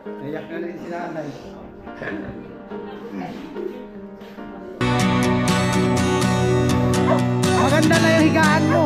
Naiyak na rin si nanay. Maganda na yung higaan mo.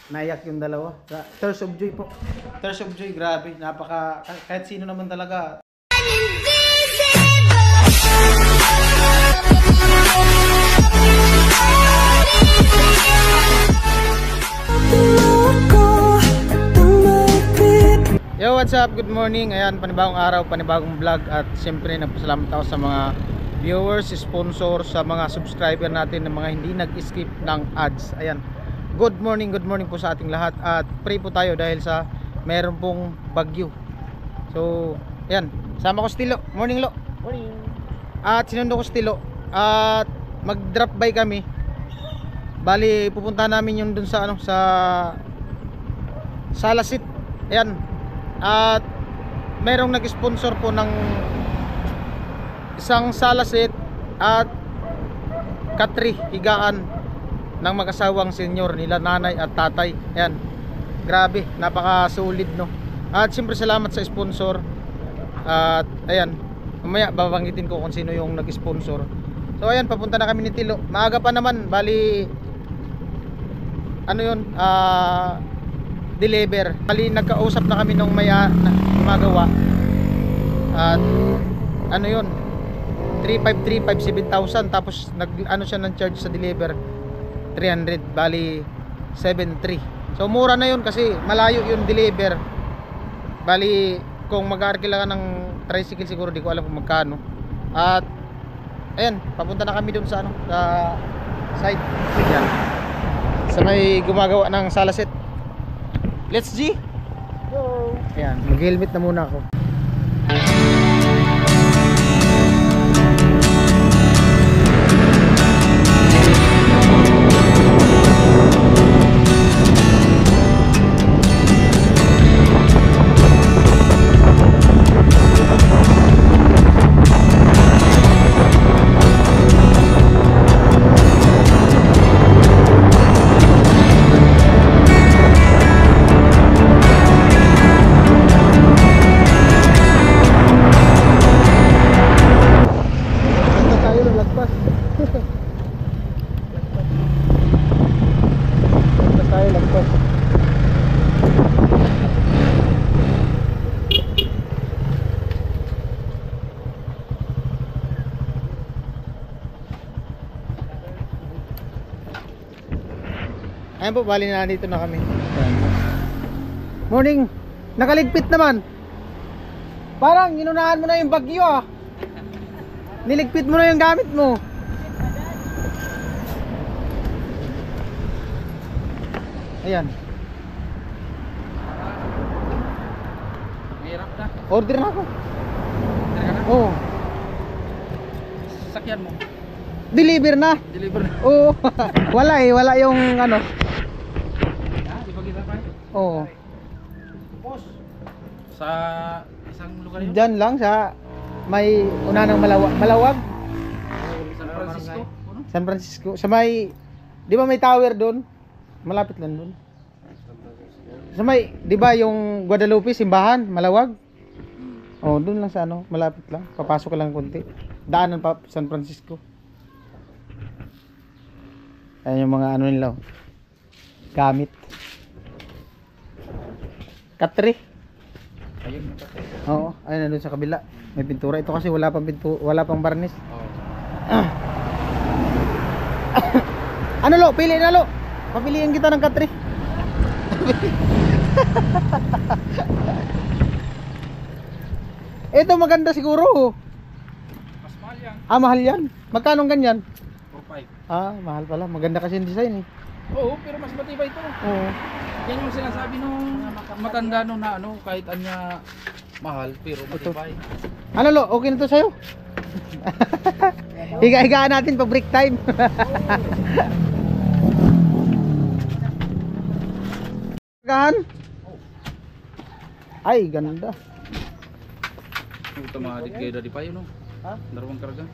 Naiyak yung dalawa. Tears of joy po. Tears of joy, grabe. Napaka, kahit sino naman talaga. Yo, what's up? Good morning. Ayan, panibagong araw, panibagong vlog. At siyempre, nagpasalamat ako sa mga viewers, sponsor, sa mga subscriber natin na mga hindi nag-skip ng ads. Ayan. Good morning po sa ating lahat. At pray po tayo dahil sa meron pong bagyo. So, ayan, sama ko si Tilo. Morning, Lo. Morning. At sinundo ko si Tilo. At mag-drop by kami. Bali, pupunta namin yung dun sa ano, sa Salasit. Ayan. At merong nag-sponsor po ng isang Salasit at Katri, higaan ng mag-asawang senior nila, nanay at tatay. Ayan, grabe, napaka-solid, no? At siyempre salamat sa sponsor. At ayan, mamaya babanggitin ko kung sino yung nag-sponsor. So ayan, papunta na kami ni Tilo. Maaga pa naman, bali ano yun, deliver. Bali nagkausap na kami nung maya na gumagawa. At ano yun, 3,535, 7,000. Tapos nag ano siya ng charge sa deliver, 300, bali 7,300. So mura na yun kasi malayo yung deliver. Bali kung mag-aarkila ka ng tricycle siguro di ko alam kung magkano. At ayan, papunta na kami dun sa ano, sa side. Ayan, sa may gumagawa ng Salasit. Let's G go. Ayan, mag-helmet na muna ako. Ayan po, bali na dito na kami. Morning. Nakaligpit naman. Parang inunahan mo na yung bagyo ah. Niligpit mo na yung gamit mo. Ayan. Mahirap na. Order na ako. Order ka na? Oo. Sakyan mo. Deliver na. Deliver na. Oo. Wala eh, wala yung ano. Di ba kita pa? Oo. Boss. Sa isang lugar yun? Diyan lang sa may una ng Malawag. San Francisco. San Francisco. Sa may Di ba may tower doon? Malapit lang doon. Sa may, di ba yung Guadalupe, simbahan, malawag? Oh, doon lang sa ano, malapit lang. Papasok ka lang konti. Daanan pa San Francisco. Ayan yung mga ano nila. Gamit. Katri. Ayun yung kasi. Oo, ayun na doon sa kabila. May pintura. Ito kasi wala pang wala pang barnis. Oo. Ano lo? Pili na lo. Papiliin kita ng Katri. Ito maganda siguro. Mas mahal yan. Ah, mahal yan. Magkano ganyan? 4-5. Ah, mahal pala. Maganda kasi yung design eh. Oo, pero mas matibay ito. Oo. Yan yung sinasabi nung matanda nung na ano, kahit anya mahal, pero matibay. Ano lo? Okay na to sa'yo? Higa-higaan natin pag break time. Higaan? Ay, ganda. Ito mga adik kayo dadi pa yun, no? Ha? Darawang karga.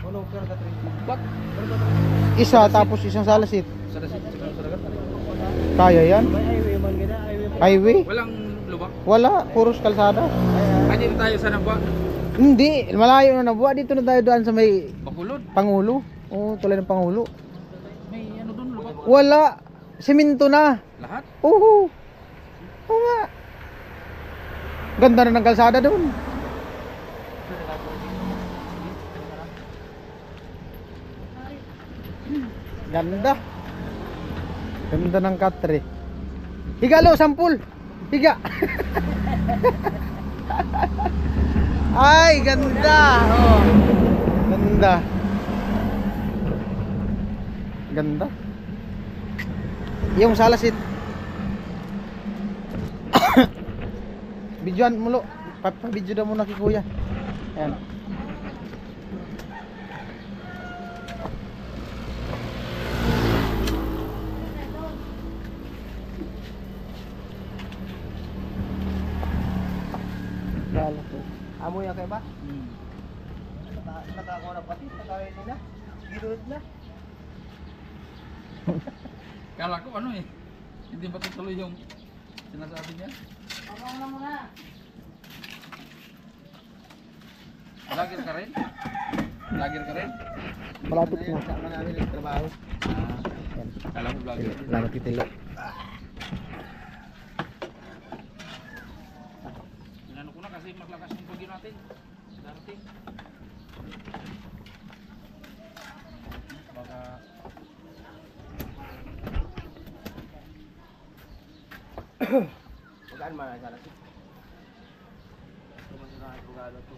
Ano, pero Katri? Bak? Isa tapos isang salasit. Sa dagat. Kaya yan? Highway? Walang lubak. Wala, puros kalsada. Ay, dito tayo sa Nabwa. Hindi, malayo na nabuha. Dito na tayo doon sa may Bakulod. Pangulo. Oo, tulad ng Pangulo. May ano doon, lubak. Wala, simento na. Lahat? Oo. Oo nga. Ganda na ng kalsada doon. Ganda. Ganda ng Katri. Higa lo, sampul. Higa. Ay, ganda. Oh. Ganda. Ganda. Yung salasit. Videoan mo lo. Papabidyo na muna kay kuya. Ayan. Amo ya kay ba? Nakakuha na pati, nakawin na. Girood na. Kala ko ano eh. Hindi ba tutuloy yung sinasabi niya? Abang na muna. Lagir ka rin? Lagir ka rin? Malapit na. Sama namin ng trabaho. Ayan. Kala ko lagir. Salamat kitilo. Inano ko na kasi maglakas yung bagyo natin. Darating. Baka Magaan man ang salas. Kumasira ang bugalo to.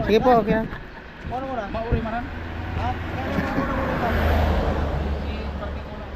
Sige po, okay na. Ano mo na? mauri manan. Ha? I-parking ko na.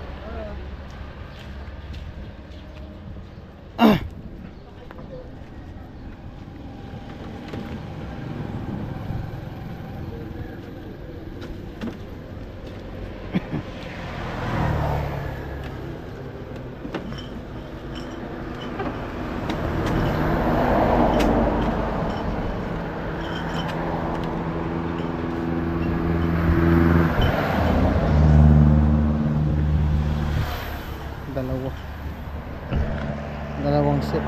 Dalawang set.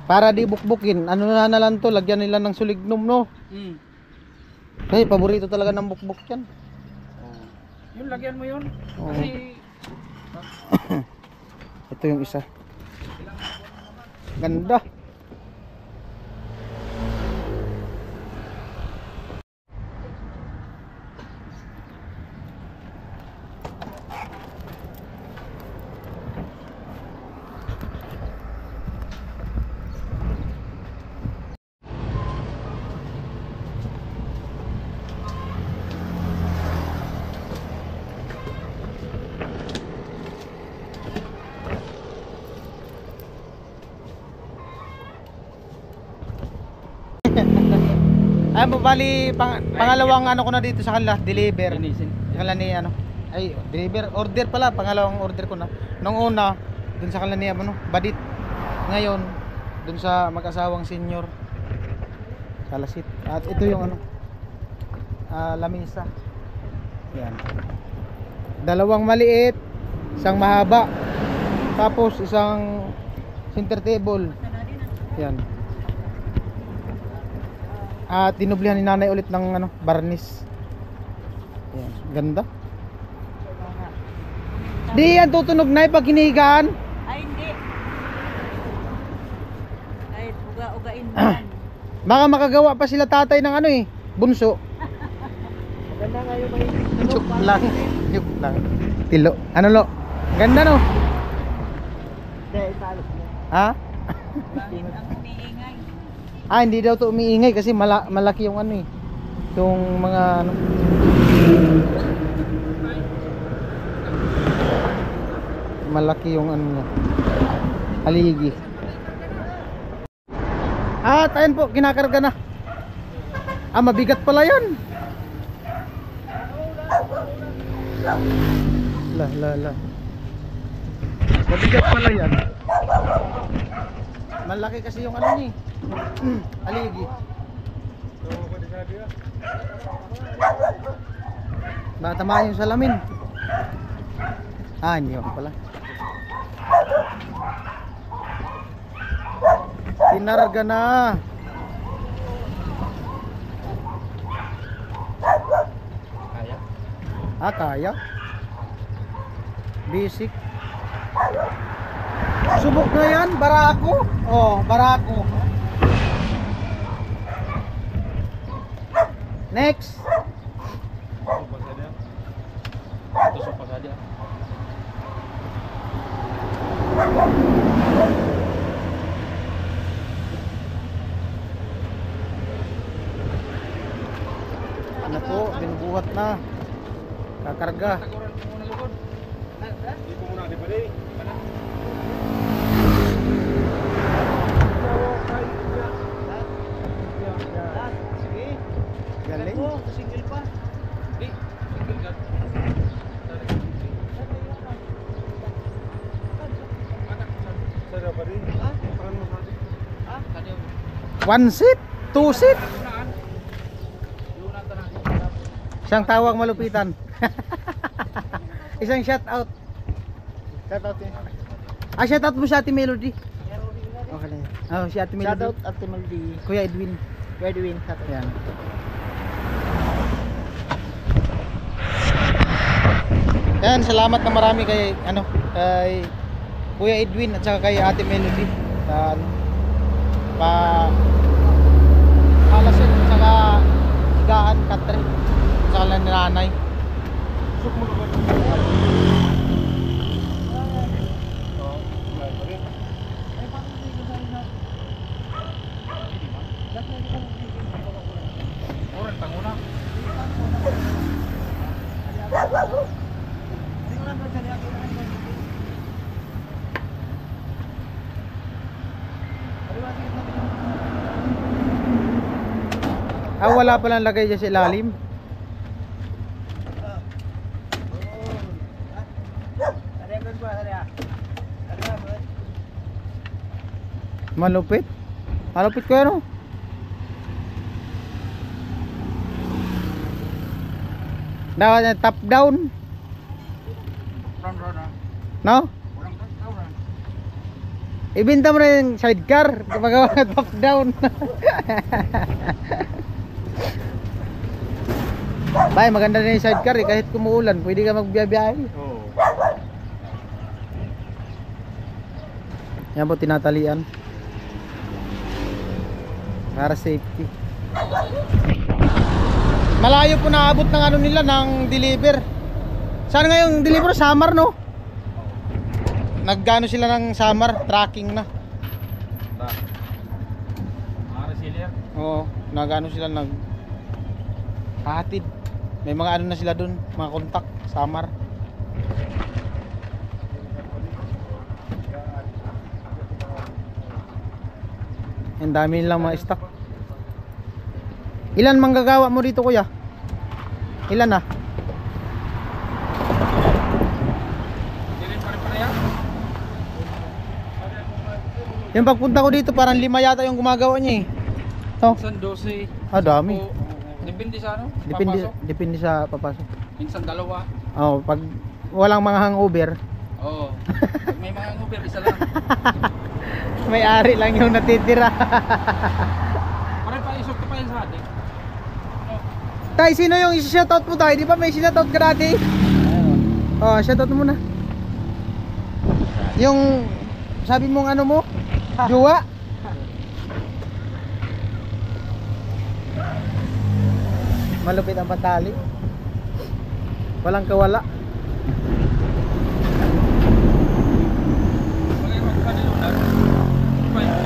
Para di bukbukin, ano na lang to, lagyan nila ng sulignum, no? Kasi paborito talaga ng bukbuk yan. Oh. Yun, lagyan mo yun. Oo. Kasi Ito yung isa. Ganda. Ay mo bali pangalawang ano ko na dito sa kanila, deliver. Linisin. Sa kanila ni ano. Ay, deliver order pala, pangalawang order ko na. Nung una, dun sa kanila ni ano, Badit. Ngayon, dun sa mag-asawang senior. Salasit. At ito yung ano, lamisa. Yan. Dalawang maliit, isang mahaba. Tapos isang center table. Yan. At dinublihan ni nanay ulit ng ano, barnis. Yan, ganda. Di yan tutunog na pag hinihigaan. Ay, hindi. Kahit uga-ugain mo yan. Baka makagawa pa sila tatay ng ano eh, bunso. Maganda nga yung may Joke lang. Joke lang. Tilo. Ano lo? Ganda no? Hindi, italos mo. Ha? Bakit ang umiingay? Ah, hindi daw to umiingay kasi malaki yung ano eh. Yung mga ano. Malaki yung ano niya. Haligi. At ayun po, kinakarga na. Ah, mabigat pala yan. La. Mabigat pala yan. Malaki kasi yung ano niya. Haligi. Baka tamaan yung salamin. Ah, hindi ako pala. Tinarga na. Kaya? Ah, kaya. Basic. Subok na yan, barako. Oh, barako. Next. Tusok pa saja. Ano po, binubuhat na. Kakarga. Taguran ko muna lugod. Hindi ko muna, di ba di? Sige. Galing. Single pa. Di, single ka. Sada pa rin. Ha? Parang mo sabi. Ha? Tadi One seat, two seat. unaan. Yun tanah. Siyang tawag malupitan. Isang shout out. Shout out eh. Ah, shout out mo si Ate Melody. Okay na yan. Oh, si Ate Melody. Shout out at Maldi. Kuya Edwin. Edwin. Shout out. Yan. Yan, salamat na marami kay ano, kay Kuya Edwin at saka kay Ate Melody. Sa ano, pa alasin at saka higaan katre. Sa sala ni nanay. Suk mo ba? Orang tanguna. Ah, wala palang lagay dyan sa ilalim. Malupit. Malupit ko yan oh. Dapat niya top down. Round na. No? Orang tahu na. Ibenta mo na yung sidecar. Gumagawa ka top down. Bay, maganda na yung sidecar eh. Kahit kumuulan, pwede ka magbiyabiyahe. Oo. Yan po, tinatalian. Para safety. Malayo po naabot ng ano nila, ng deliver. Saan ngayong deliver? Samar no? Nagano sila ng Samar, tracking na. Ba. Mga reseller. Oo, nagano sila nag hatid. May mga ano na sila dun, mga kontak, Samar. Ang dami nilang mga stock. Ilan manggagawa mo dito kuya? Ilan na? Hindi rin pare-pareha. Yung pagpunta ko dito parang 5 yata yung gumagawa niya eh. Oh, Minsan 12. dami. O, depende sa ano? Depende Papasok. depende sa papasok. Minsan 2. Oh, pag walang mga hangover, Oo. Pag may mga Uber, isa lang. may-ari lang yung natitira. Pare pa isok ko pa yan sa atin. Tay, sino yung i-shoutout mo tayo? Di ba may shoutout ka dati? Oh, shoutout mo muna. Yung sabi mong ano mo? Jowa? Malupit ang pantali. Walang kawala. Wala yung magkanilunan. Pa yun.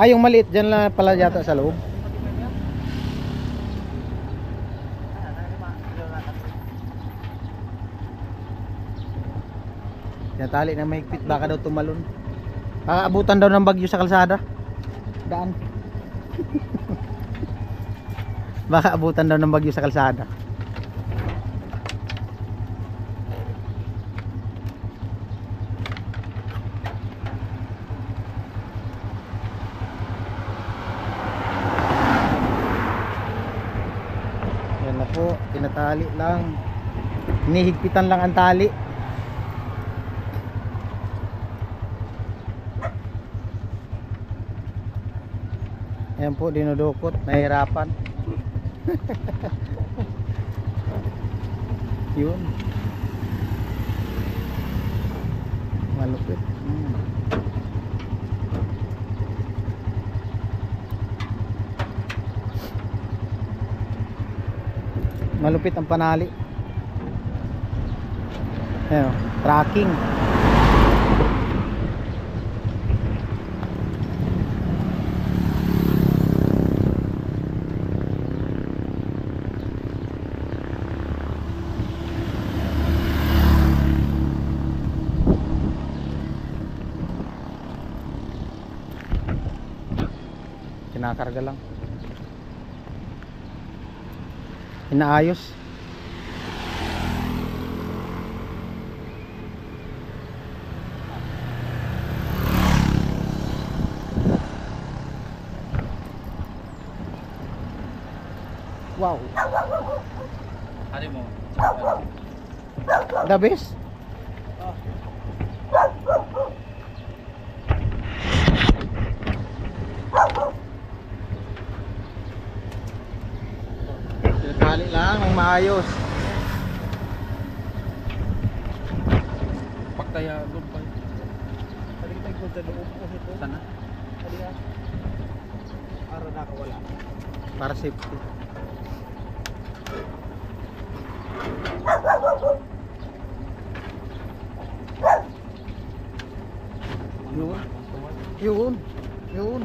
Ay, yung maliit dyan lang pala yata sa loob. Tinatali na mahigpit, baka daw tumalon. Abutan daw ng bagyo sa kalsada. Daan. Baka abutan daw ng bagyo sa kalsada. Yan na po, tinatali lang. Hinihigpitan lang ang tali. Ayan po, dinudukot, nahihirapan. Yun. Malupit. Malupit ang panali. Ayan, tracking. Kinakarga lang. Inaayos. Wow. Ano mo? The best. Tinatali lang ang maayos. Pagtaya doon pa. Talig-tag ko sa loob ko ito. Sana? Talig para nakawala. Para safety. Yun. Yun. Yun.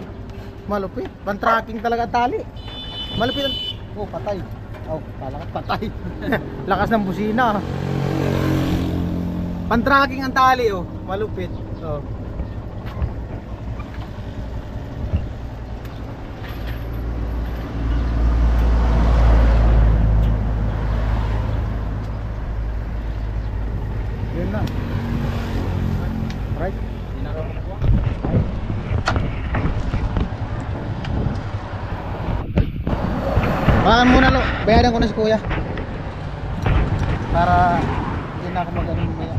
Malupit. Pan-tracking talaga tali. Malupit ang... Oh, patay. Oh, kala ka patay. Lakas ng busina. Pan-tracking ang tali, oh. Malupit. Oh. Yun na. Right. Hindi na ako nakuha. Baka muna lo, bayaran ko na si kuya. Para hindi na ako mag-ano mamaya.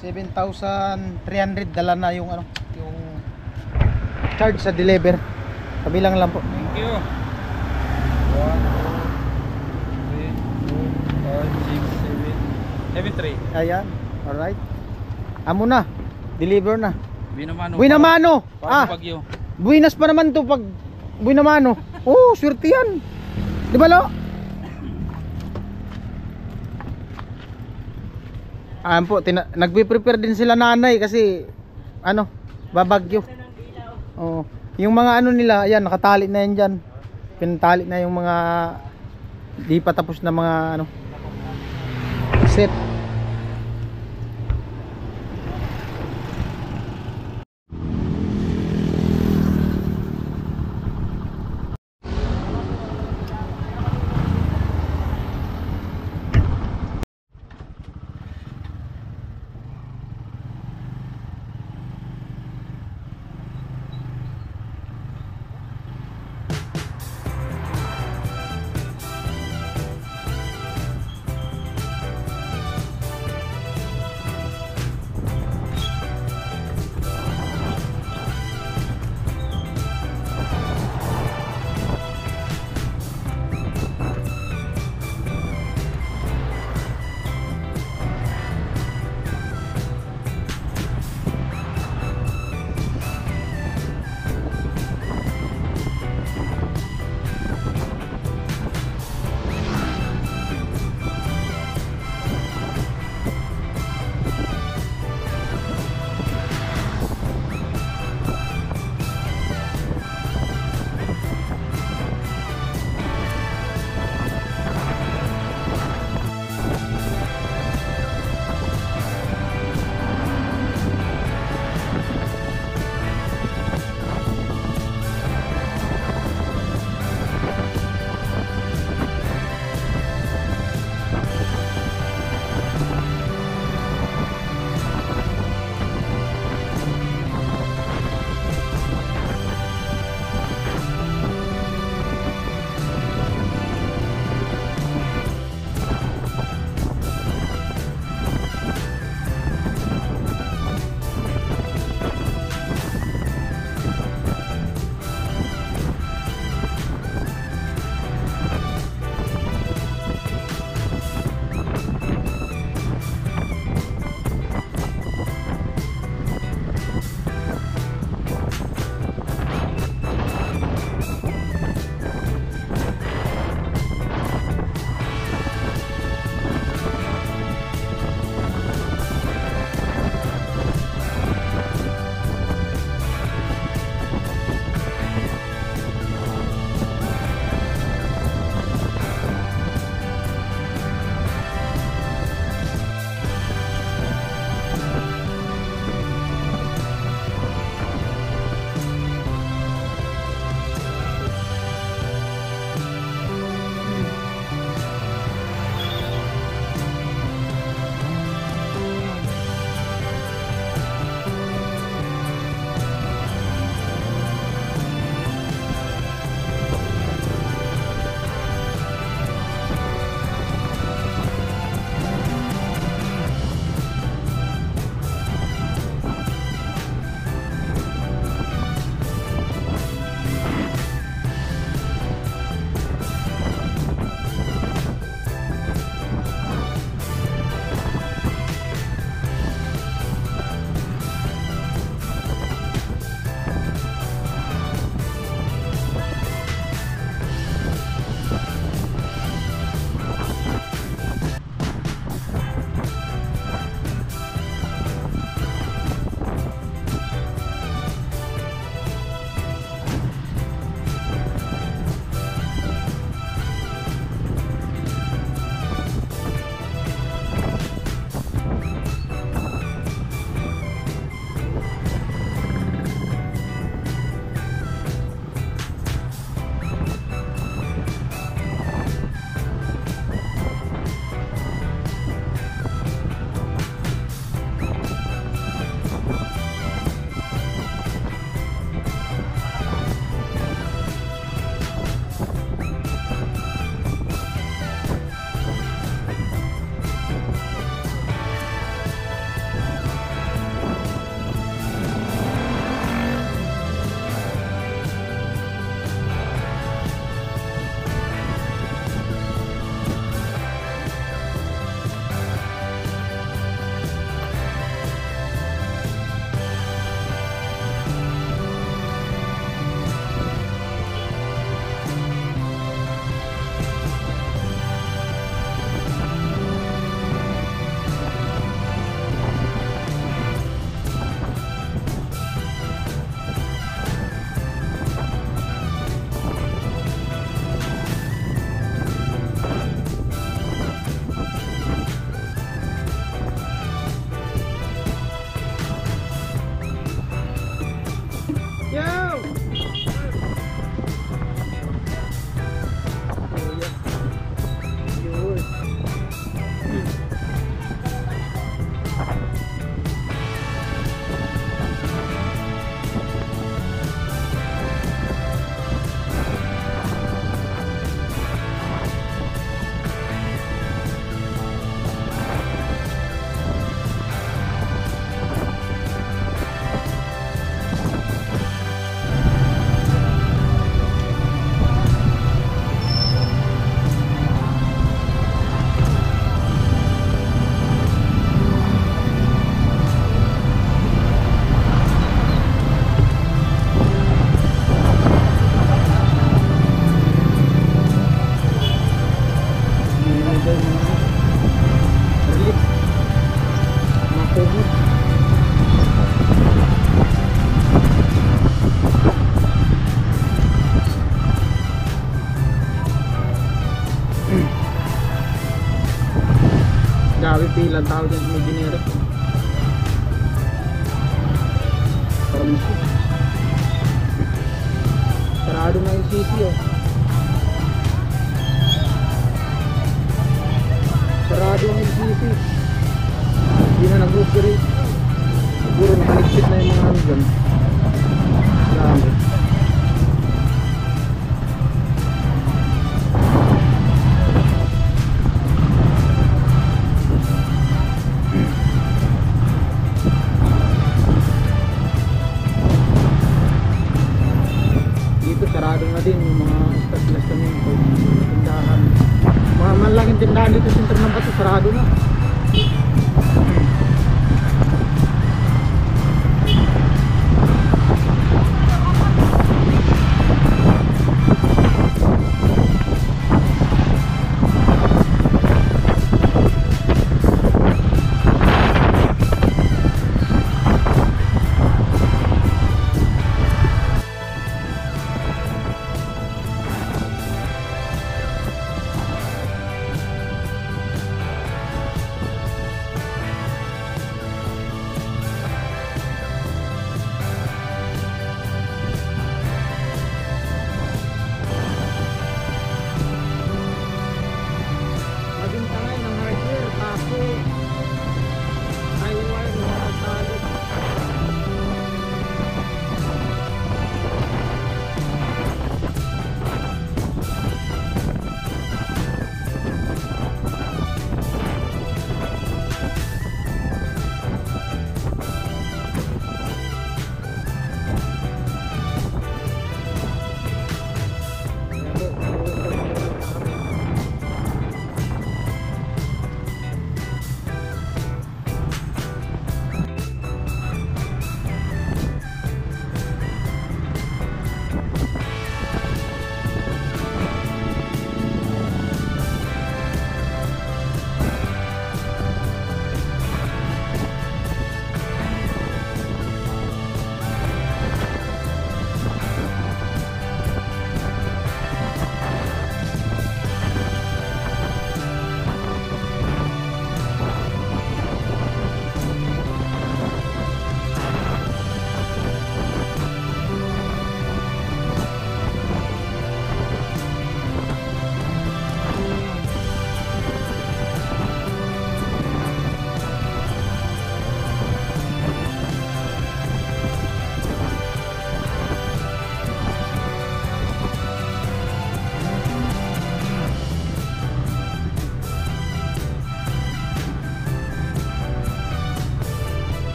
$7,300 dala na yung ano, yung charge sa deliver. Kabilang lang po. Thank you. 1, 2, 3, 4, 5, 6, 7, 7, 3. Ayan. Alright. Amo na. Deliver na. Binamano. Buinamano. Para sa bagyo. Buinas pa naman to pag buinamano. Oh, swerte yan. Di ba lo? Ayan po, nagpe-prepare din sila nanay kasi ano, babagyo. Oo. Yung mga ano nila, ayan, nakatali na yan dyan. Pinatali na yung mga di pa tapos na mga ano set. nilang tao dyan, may generic. Pharmacy. Sarado na yung city oh. Sarado ang LCC. Hindi na nag-operate. Siguro nakaligpit na yung mga ano dyan. Dami. Dito sarado na din yung mga establishmento, mga tindahan. Mga malaking tindahan dito sa sentro ng Bato, sarado na.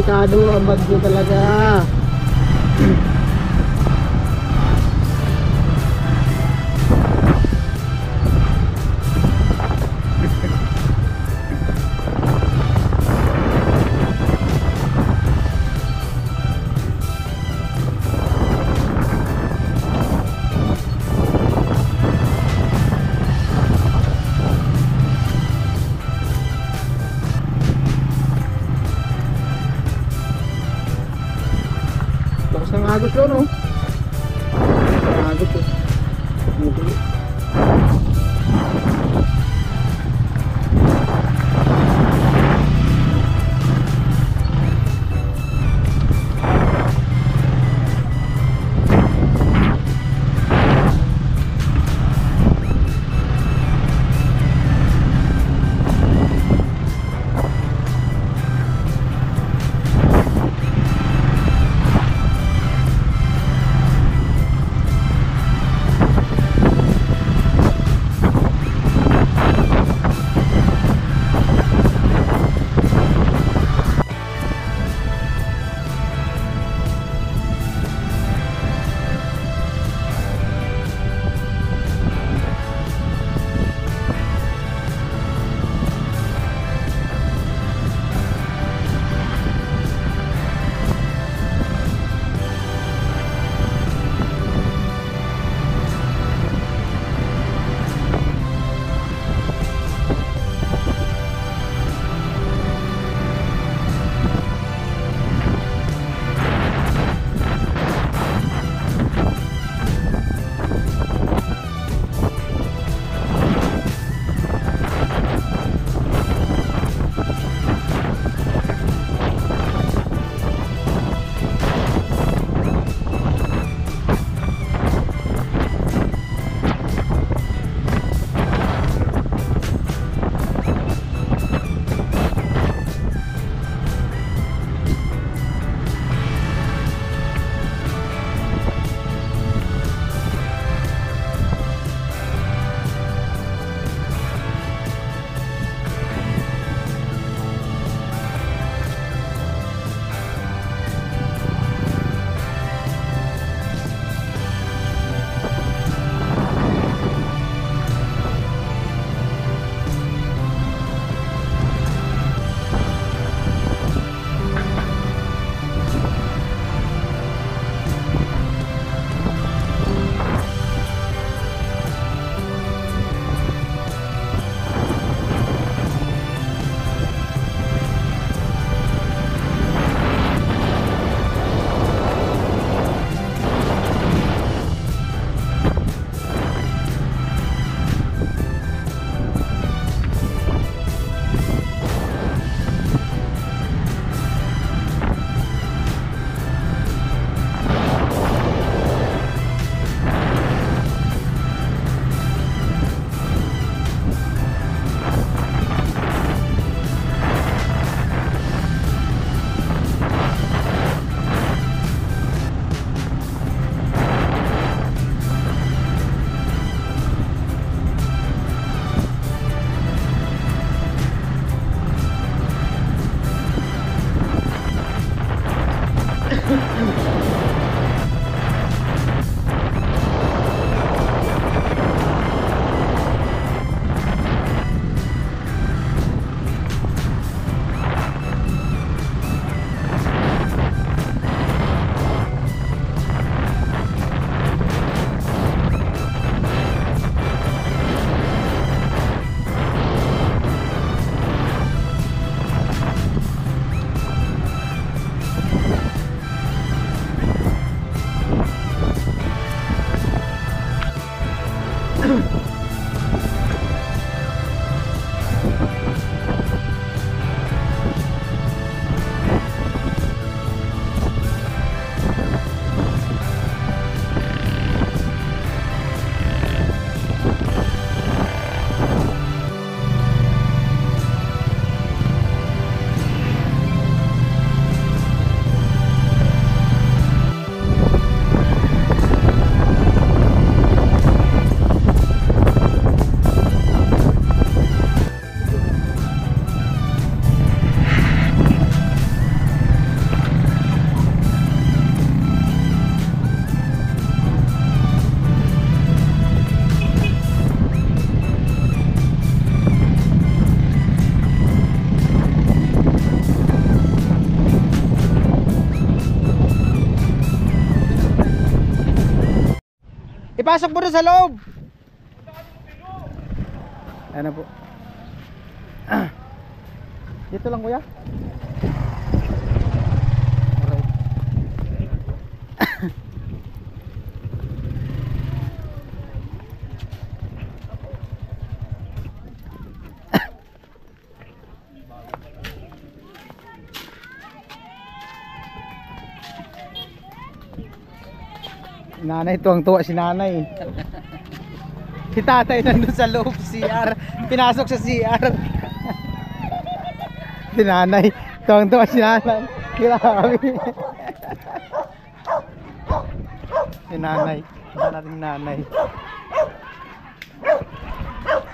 delikado ang bagyo talaga. Lakas ng agos lo, no? Lakas ng agos eh. Mutuloy. Ipasok mo doon sa loob. Ano po? Dito lang kuya. Alright. Nanay, tuwang-tuwa si nanay. Si tatay nandun sa loob CR. Pinasok sa CR. Si nanay, tuwang-tuwa si nanay. Grabe. Si nanay. Ito natin nanay.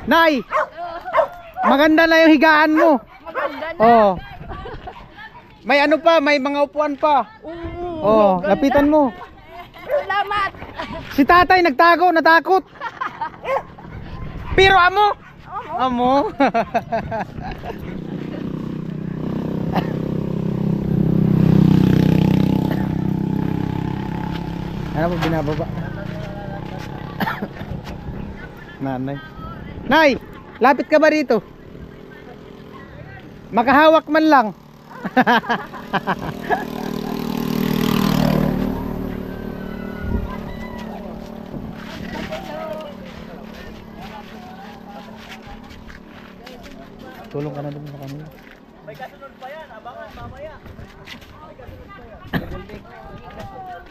Nay! Maganda na yung higaan mo. Maganda na. Oh. May ano pa, may mga upuan pa. Oh, lapitan mo. Salamat. Si tatay nagtago, natakot. Pero amo. Amo. Ano po binababa? Nanay. Nay, lapit ka ba rito? Makahawak man lang. Tulong ka na dun sa kanila. May kasunod pa yan, abangan mamaya. May kasunod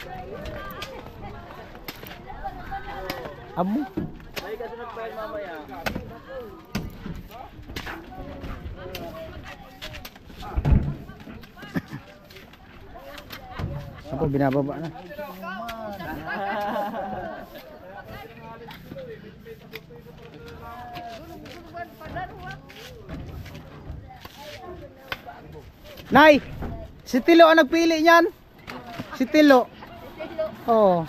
pa yan. Amo? May kasunod pa yan mamaya. Ako binababa na. Nay, si Tilo ang nagpili niyan. Si Tilo. Oo.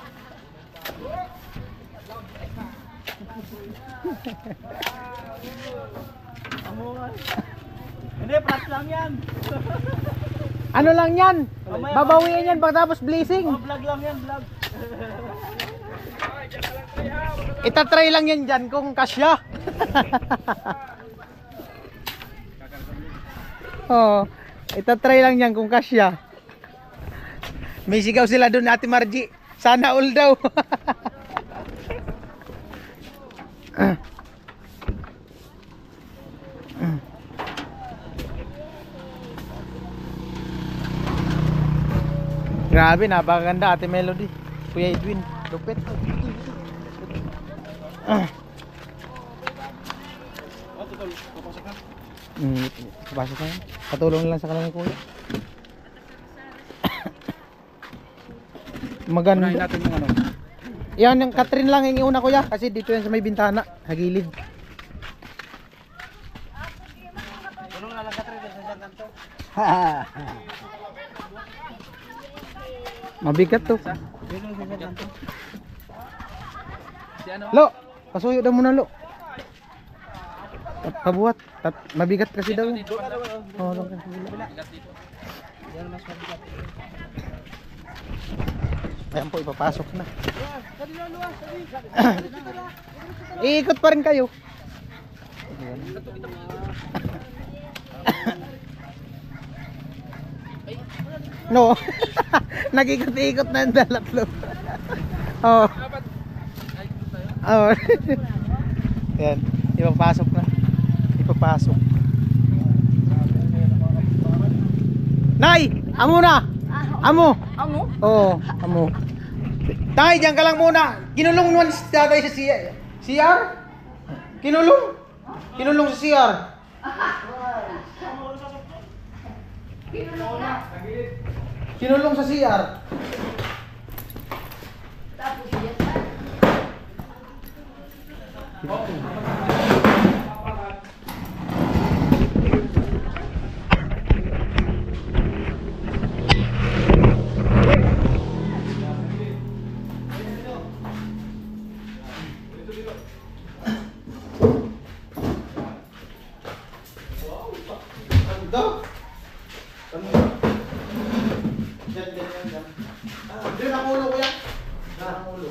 Hindi, prank lang yan. Ano lang yan? Babawiin yan pagkatapos blessing. Vlog lang yan, vlog. Itatry lang yan dyan kung kasya. Oo. Itatry lang yan kung kasya. May sigaw sila doon, Ate Margie. Sana all daw. Grabe, napakaganda Ate Melody. Kuya Edwin, lupit. Pasok na yan. Patulong lang sa kanila kuya. Maganda. Unahin natin yung ano. Yan yung Catherine lang yung una kuya. Kasi dito yan sa may bintana. Hagilid. Tulong na lang Catherine sa isang kanto. Mabigat to. Tulong sa isang kanto. Si ano? Lo, pasuyo daw muna lo. Pabuhat. Mabigat kasi daw. Oh, lang kasi. Ayan po, ipapasok na. Iikot pa rin kayo. No. Nag-ikot-ikot na yung dalatlo. Oh. Oh. Yan, ipapasok na. Ipapasok. Nay, amo na. Amo. Amo? Oo, amo. Tay, diyan ka lang muna. Kinulong naman si tatay sa CR. Kinulong. Kinulong sa CR. Kinulong sa CR. Diyan ang ulo kuya. Diyan ang ulo.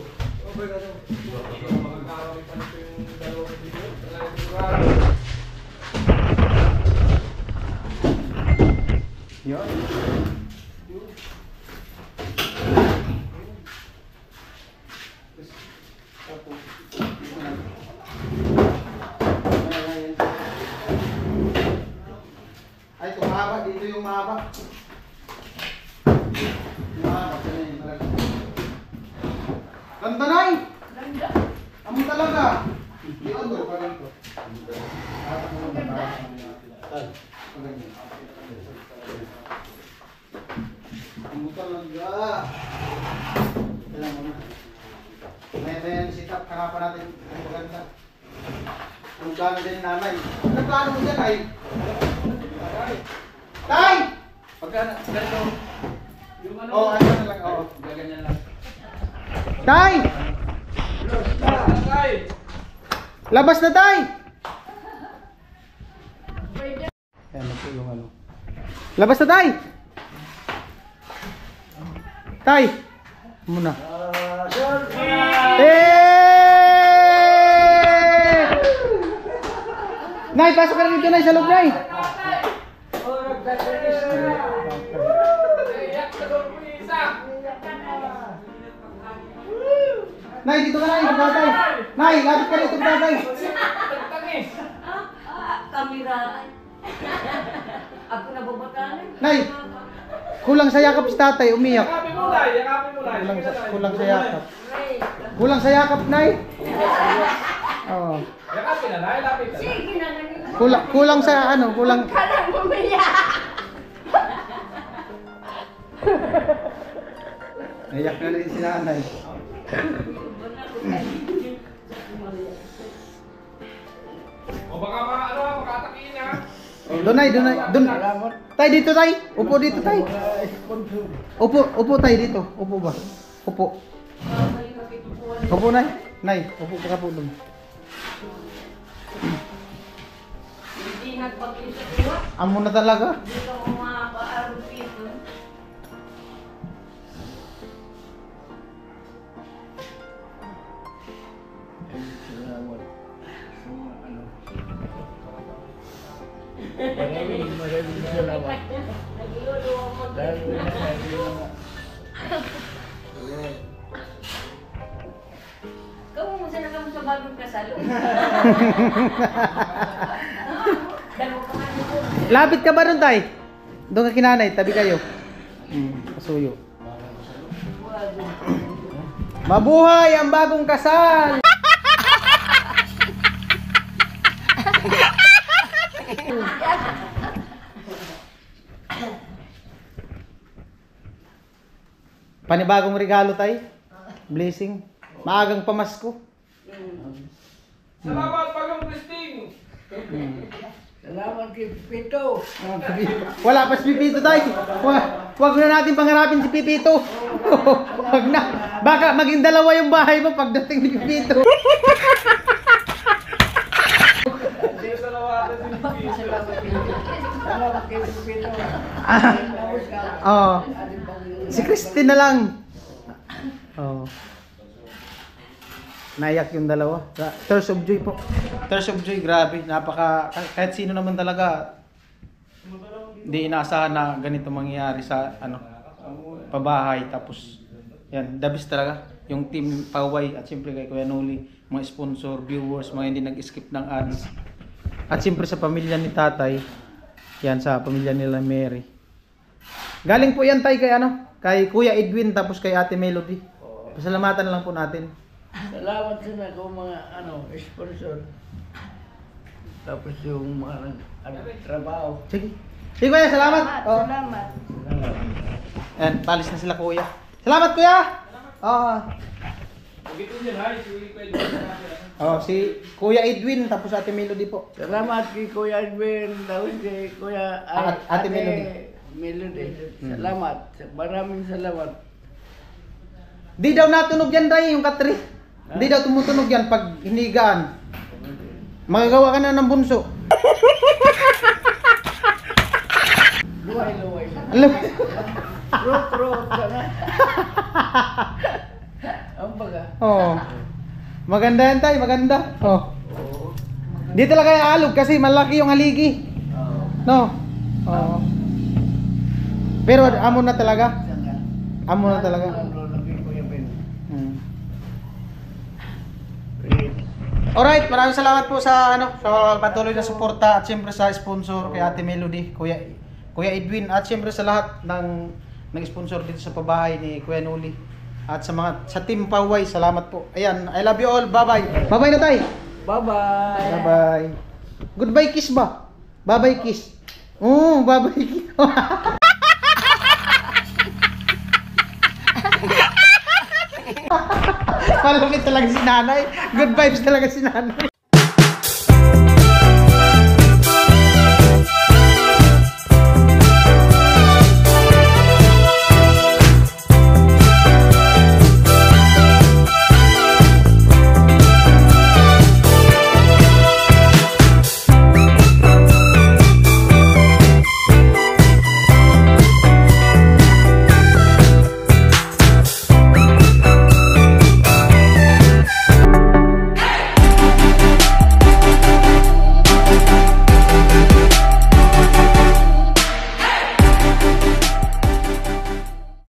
Yun. Ay, tumaba. Dito yung mahaba. Mahaba. Ganda na eh! Ganda. Amo talaga! Dito ko pa dito. Amo talaga! Kailan mo na. Ngayon sit up, hanapan natin ang maganda. Ang plano din ni nanay. Ano plano mo dyan ay? Tay! Pagka ganito, yung ano, Oo, ano na lang, oo. gaganyan lang. Tay! Tay! Labas na tay! Ayan na po yung ano. Labas na tay! Tay! Muna. Nay, pasok ka na dito nay, sa loob nay! Nay, dito ka nay, tatay! Nay, lapit ka dito tatay! Kamera. Ako na babatalan. Nay! Kulang sa yakap si tatay, umiyak. Yakapin mo lang, yakapin mo lang. Kulang sa yakap. Kulang sa yakap, nay. Oo. Yakapin na, lapit na. Sige na ganun. Kulang sa ano, kulang. Ka nang umiyak. Naiyak na rin si nanay. O baka makatakiin ha. Doon nay, doon. Tay, dito tay. Upo dito tay. Upo tay dito. Upo ba? Upo. Upo nay. Nay, upo ka po doon. Hindi nagpagkita-iwa. Amo na talaga. Dito ko mga paarupin. Maraming salamat. Kamusta na kamo sa bagong kasal? Dalawa pa nga dito. Lapit ka ba doon tay? Doon ka kinanay, tabi kayo. Kasuyo. Mabuhay ang bagong kasal! Panibagong regalo tay. Blessing. Maagang pamasko. Salamat Pagong Christine. Salamat kay Pito. Wala pa si Pipito tay. Wag na natin pangarapin si Pipito. Wag na. Baka maging dalawa yung bahay mo pagdating ni Pipito. Salamat kay Pito. Oh. Si Christine na lang. Oh. Naiyak yung dalawa. Tears of joy po. Tears of joy, grabe. Kahit sino naman talaga hindi inaasahan na ganito mangyayari sa pabahay. Tapos yan, the best talaga. Yung team Paway at siyempre kay Kuya Noli, mga sponsor, viewers, mga hindi nag-skip ng ads. At siyempre sa pamilya ni tatay, yan sa pamilya nila Mary. Galing po yan tay kay Kuya Edwin tapos kay Ate Melody. Pasalamatan lang po natin. Salamat sa ako mga sponsor. Tapos yung mga trabaho. Sige. Sige kuya, salamat. Oh. Salamat. Ayan, palis na sila kuya. Salamat kuya! Magitin yun ha, Si Kuya Edwin tapos Ate Melody po. Salamat kay Kuya Edwin. Tapos kay Kuya Ate Melody. Melody. Salamat. Maraming salamat. Di daw natunog yan Ray, yung katri. Hindi daw tumutunog yan pag hinigaan. Magagawa ka na ng bunso. Luway-luway. Alam. Rot-rot sana. Ang baga. Oh. Maganda yan tay, maganda. Oh. Dito lang kayo alog kasi malaki yung haligi. No. Oh. Pero amo na talaga. Amo na talaga. Hmm. Alright, maraming salamat po sa sa patuloy na suporta at siyempre sa sponsor kay Ate Melody, Kuya Edwin at siyempre sa lahat ng nag-sponsor dito sa pabahay ni Kuya Noli. At sa Team Paway, salamat po. Ayan, I love you all. Bye-bye. Bye-bye na tay. Bye-bye. Bye-bye. Goodbye kiss ba? Bye-bye kiss. Oh, bye-bye kiss. Malupit talaga si nanay. Good vibes talaga si nanay.